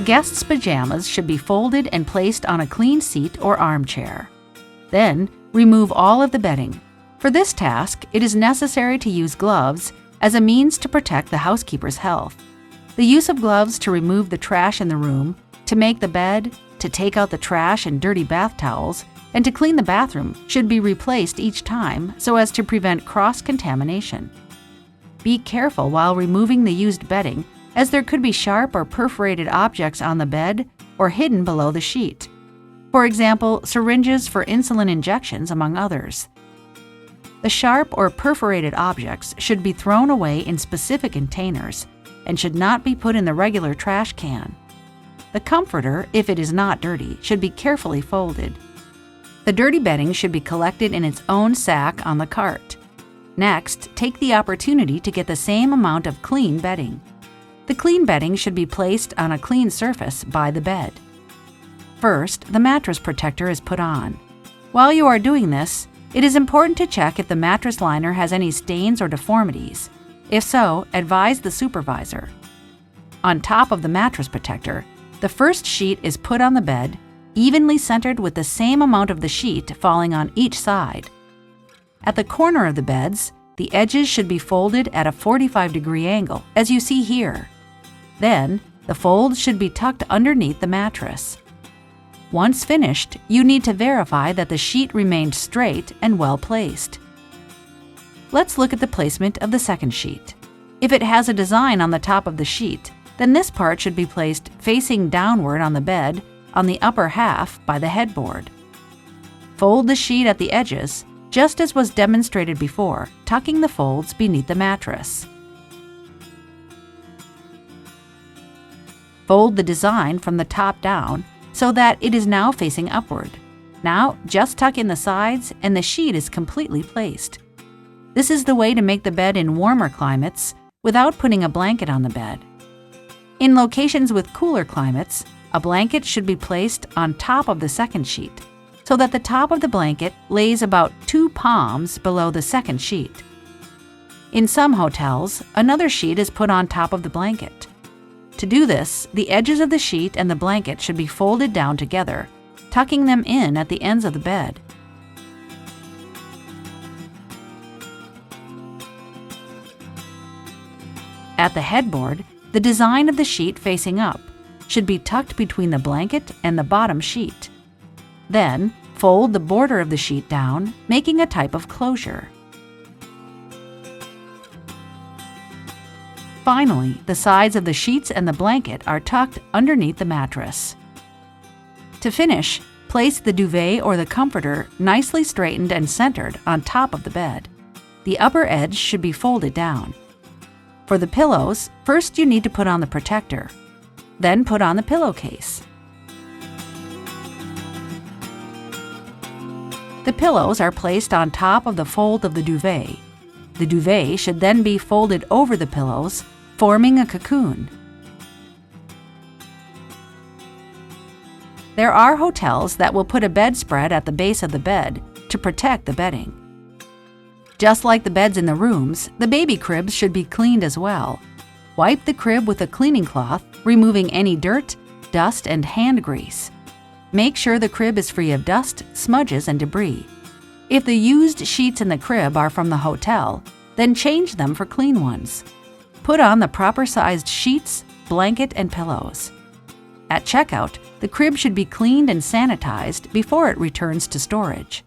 guest's pajamas should be folded and placed on a clean seat or armchair. Then, remove all of the bedding. For this task, it is necessary to use gloves as a means to protect the housekeeper's health. The use of gloves to remove the trash in the room, to make the bed, to take out the trash and dirty bath towels, and to clean the bathroom should be replaced each time so as to prevent cross-contamination. Be careful while removing the used bedding, as there could be sharp or perforated objects on the bed or hidden below the sheet. For example, syringes for insulin injections, among others. The sharp or perforated objects should be thrown away in specific containers and should not be put in the regular trash can. The comforter, if it is not dirty, should be carefully folded. The dirty bedding should be collected in its own sack on the cart. Next, take the opportunity to get the same amount of clean bedding. The clean bedding should be placed on a clean surface by the bed. First, the mattress protector is put on. While you are doing this, it is important to check if the mattress liner has any stains or deformities. If so, advise the supervisor. On top of the mattress protector, the first sheet is put on the bed, evenly centered with the same amount of the sheet falling on each side. At the corner of the beds, the edges should be folded at a 45-degree angle, as you see here. Then, the folds should be tucked underneath the mattress. Once finished, you need to verify that the sheet remained straight and well placed. Let's look at the placement of the second sheet. If it has a design on the top of the sheet, then this part should be placed facing downward on the bed on the upper half by the headboard. Fold the sheet at the edges, just as was demonstrated before, tucking the folds beneath the mattress. Fold the design from the top down so that it is now facing upward. Now, just tuck in the sides and the sheet is completely placed. This is the way to make the bed in warmer climates without putting a blanket on the bed. In locations with cooler climates, a blanket should be placed on top of the second sheet, so that the top of the blanket lays about 2 palms below the second sheet. In some hotels, another sheet is put on top of the blanket. To do this, the edges of the sheet and the blanket should be folded down together, tucking them in at the ends of the bed. At the headboard, the design of the sheet facing up should be tucked between the blanket and the bottom sheet. Then, fold the border of the sheet down, making a type of closure. Finally, the sides of the sheets and the blanket are tucked underneath the mattress. To finish, place the duvet or the comforter nicely straightened and centered on top of the bed. The upper edge should be folded down. For the pillows, first you need to put on the protector. Then put on the pillowcase. The pillows are placed on top of the fold of the duvet. The duvet should then be folded over the pillows, forming a cocoon. There are hotels that will put a bedspread at the base of the bed to protect the bedding. Just like the beds in the rooms, the baby cribs should be cleaned as well. Wipe the crib with a cleaning cloth, removing any dirt, dust, and hand grease. Make sure the crib is free of dust, smudges, and debris. If the used sheets in the crib are from the hotel, then change them for clean ones. Put on the proper sized sheets, blanket, and pillows. At checkout, the crib should be cleaned and sanitized before it returns to storage.